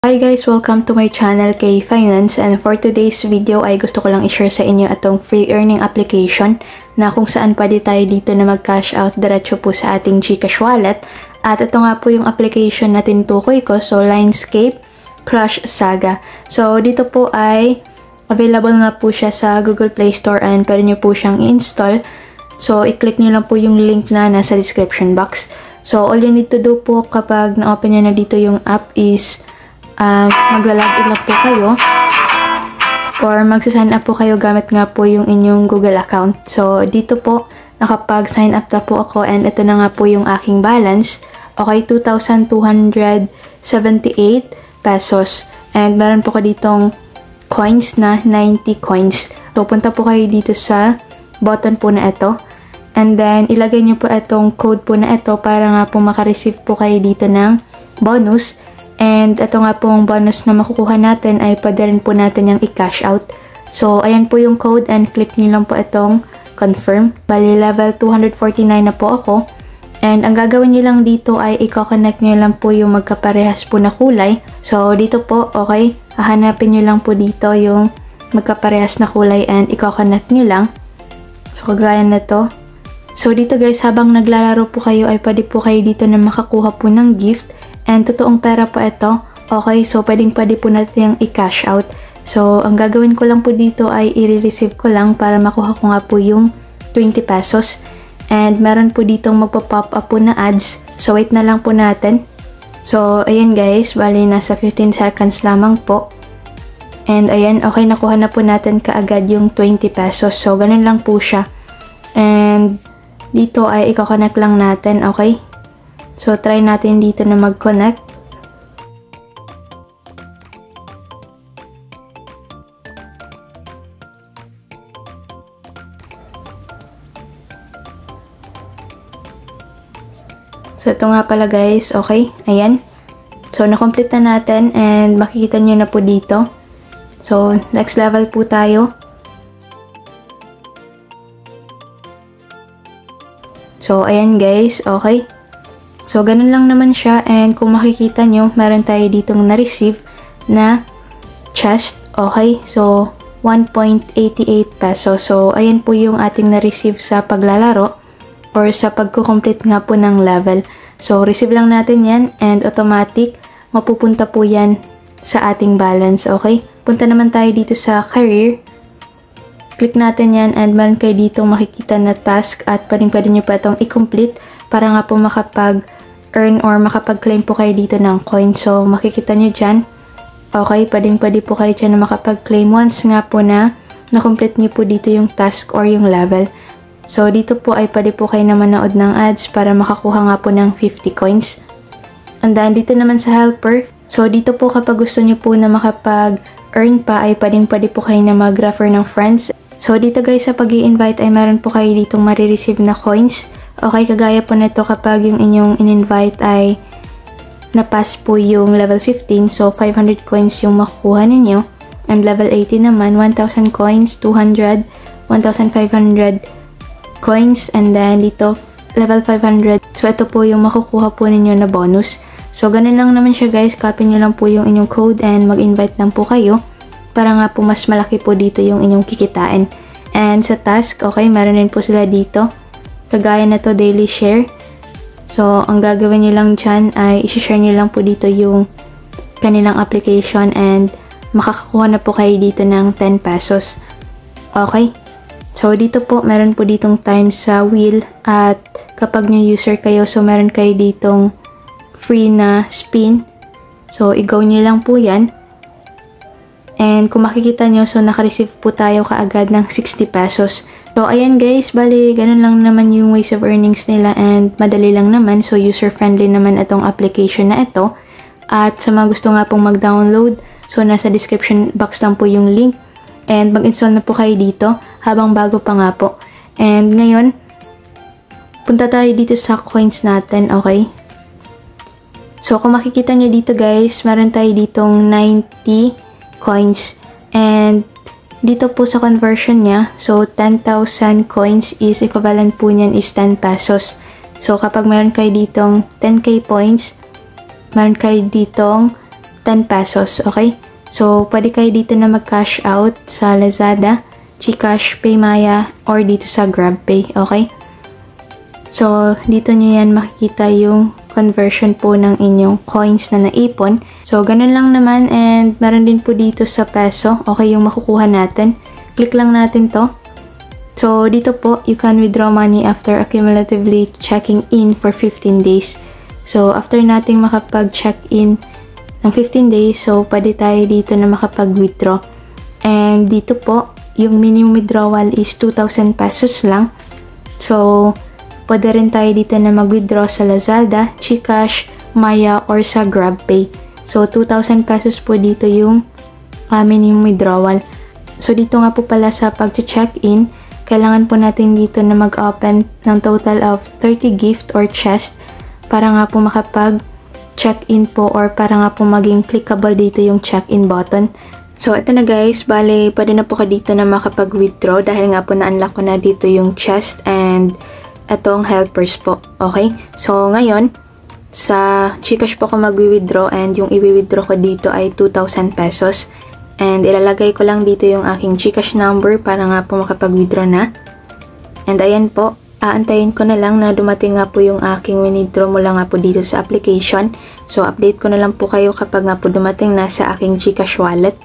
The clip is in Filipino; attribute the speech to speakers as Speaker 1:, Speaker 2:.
Speaker 1: Hi guys! Welcome to my channel, K Finance, and for today's video ay gusto ko lang i-share sa inyo itong free earning application na kung saan pwede tayo dito na mag-cash out diretso po sa ating GCash wallet. At ito nga po yung application na tinutukoy ko, so Linescape Crush Saga. So dito po ay available nga po siya sa Google Play Store and pwede nyo po siyang i-install. So i-click nyo lang po yung link na nasa description box. So all you need to do po kapag na-open nyo na dito yung app is magla-login lang po kayo or magsa-sign up po kayo gamit nga po yung inyong Google account. So dito po nakapag-sign up na po ako and ito na nga po yung aking balance. Okay, 2,278 pesos and meron po ko ditong coins na 90 coins. So punta po kayo dito sa button po na ito and then ilagay nyo po itong code po na ito para nga po makareceive po kayo dito ng bonus. And ito nga pong bonus na makukuha natin ay pwede rin po natin yung i-cash out. So, ayan po yung code and click nyo lang po itong confirm. Bali, level 249 na po ako. And ang gagawin nyo lang dito ay i-connect nyo lang po yung magkaparehas po na kulay. So, dito po, okay, hahanapin nyo lang po dito yung magkaparehas na kulay and i-connect nyo lang. So, kagaya na to. So, dito guys, habang naglalaro po kayo ay pwede po kayo dito na makakuha po ng gift. And totoong pera po ito. Okay, so pwede po natin yung i-cash out. So, ang gagawin ko lang po dito ay i-receive ko lang para makuha ko nga po yung 20 pesos. And meron po ditong magpa-pop up po na ads. So, wait na lang po natin. So, ayan guys, bali nasa 15 seconds lamang po. And ayan, okay, nakuha na po natin kaagad yung 20 pesos. So, ganun lang po siya. And dito ay i-connect lang natin, okay? So, try natin dito na mag-connect. So, ito nga pala guys. Okay. Ayan. So, na-complete na natin and makikita nyo na po dito. So, next level po tayo. So, ayan guys. Okay. So, ganun lang naman siya and kung makikita nyo, meron tayo ditong na-receive na chest. Okay, so 1.88 pesos. So, ayan po yung ating na-receive sa paglalaro or sa pagko-complete nga po ng level. So, receive lang natin yan and automatic mapupunta po yan sa ating balance. Okay, punta naman tayo dito sa career. Click natin yan and meron kayo ditong makikita na task at pwede nyo pa itong i-complete para nga po makapag-earn or makapag-claim po kayo dito ng coin. So, makikita nyo dyan. Okay, pwede po kayo dyan na makapag-claim once nga po na na-complete nyo po dito yung task or yung level. So, dito po ay pwede po kayo na manood ng ads para makakuha nga po ng 50 coins. And then, dito naman sa helper. So, dito po kapag gusto nyo po na makapag-earn pa ay pwede po kayo na mag-refer ng friends. So, dito guys sa pag-i-invite ay meron po kayo ditong marireceive na coins. Okay, kagaya po nito kapag yung inyong in-invite ay na-pass po yung level 15, so 500 coins yung makukuha ninyo. And level 18 naman, 1,000 coins, 200, 1,500 coins, and then dito level 500. So, ito po yung makukuha po ninyo na bonus. So, ganun lang naman siya guys. Copy nyo lang po yung inyong code and mag-invite lang po kayo para nga po mas malaki po dito yung inyong kikitain. And sa task, okay, meron din po sila dito. Kagaya na to, daily share. So, ang gagawin nyo lang dyan ay isi-share nyo lang po dito yung kanilang application and makakakuha na po kayo dito ng 10 pesos. Okay? So, dito po, meron po ditong time sa wheel at kapag new user kayo, so meron kayo ditong free na spin. So, i-go nyo lang po yan. And kung makikita nyo, so naka-receive po tayo kaagad ng 60 pesos. So, ayan guys, bali, ganun lang naman yung ways of earnings nila and madali lang naman. So, user-friendly naman itong application na ito. At sa mga gusto nga pong mag-download, so nasa description box lang po yung link. And mag-install na po kayo dito habang bago pa nga po. And ngayon, punta tayo dito sa coins natin, okay? So, kung makikita nyo dito guys, meron tayo ditong 90 coins. And dito po sa conversion niya, so 10,000 coins is equivalent po niyan is 10 pesos. So kapag meron kayo ditong 10k points, meron kayo ditong 10 pesos, okay? So, pwede kayo dito na mag-cash out sa Lazada, GCash, PayMaya, or dito sa GrabPay, okay? So, dito nyo yan makikita yung conversion po ng inyong coins na naipon. So, ganun lang naman, and meron din po dito sa peso, okay, yung makukuha natin. Click lang natin to. So, dito po, you can withdraw money after accumulatively checking in for 15 days. So, after nating makapag-check in ng 15 days, so, pwede tayo dito na makapag-withdraw. And dito po, yung minimum withdrawal is 2,000 pesos lang. So, pwede rin tayo dito na mag-withdraw sa Lazada, GCash, Maya, or sa GrabPay. So, 2,000 pesos po dito yung minimum withdrawal. So, dito nga po pala sa pag-check-in, kailangan po natin dito na mag-open ng total of 30 gift or chest para nga po makapag-check-in po or para nga po maging clickable dito yung check-in button. So, ito na guys, bale, pwede na po ka dito na makapag-withdraw dahil nga po na-unlock ko na dito yung chest and itong helpers po, okay? So, ngayon, sa GCash po ko mag-withdraw and yung i-withdraw ko dito ay 2,000 pesos. And ilalagay ko lang dito yung aking GCash number para nga po makapag-withdraw na. And ayan po, aantayin ko na lang na dumating nga po yung aking withdraw mula nga po dito sa application. So, update ko na lang po kayo kapag nga po dumating na sa aking GCash wallet.